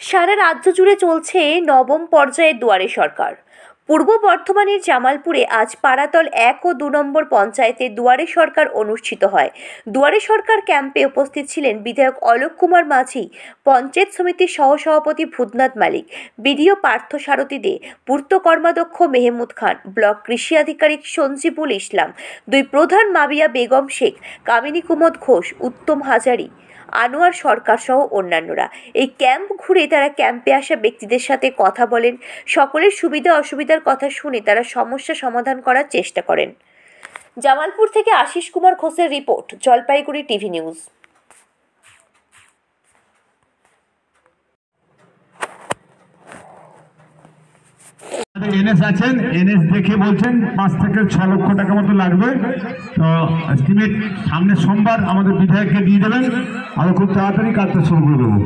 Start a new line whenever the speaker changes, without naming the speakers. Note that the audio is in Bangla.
সারা রাজ্য জুড়ে চলছে নবম পর্যায়ের দুয়ারে সরকার। পূর্ব বর্ধমানের জামালপুরে আজ পাড়াতল 1 ও 2 নম্বর পঞ্চায়েতে দুয়ারে সরকার অনুষ্ঠিত হয়। দুয়ারে সরকার ক্যাম্পে উপস্থিত ছিলেন বিধায়ক অলোক কুমার মাঝি, পঞ্চায়েত সমিতির সহসভাপতি ভূতনাথ মালিক, বিডিও পার্থ সারথী দে, পূর্ত কর্মাধ্যক্ষ মেহমুদ খান, ব্লক কৃষি আধিকারিক সঞ্জীবুল ইসলাম, 2 প্রধান মাবিয়া বেগম শেখ, কামিনী কুমদ ঘোষ, উত্তম হাজারি, আনোয়ার সরকার সহ অন্যান্যরা। এই ক্যাম্প ঘুরে তারা ক্যাম্পে আসা ব্যক্তিদের সাথে কথা বলেন, সকলের সুবিধা অসুবিধার কথা শুনে তারা সমস্যা সমাধান করার চেষ্টা করেন। জামালপুর থেকে আশিস কুমার ঘোষের report, Jalpaiguri TV news.
NS আছেন, এনএস দেখে বলছেন 5 থেকে 6 লক্ষ টাকা মতো লাগবে। তো এস্টিমেট সামনের সোমবার আমাদের বিধায়ককে দিয়ে দেবেন, আমরা খুব তাড়াতাড়ি কাজটা শুরু করে দেবো।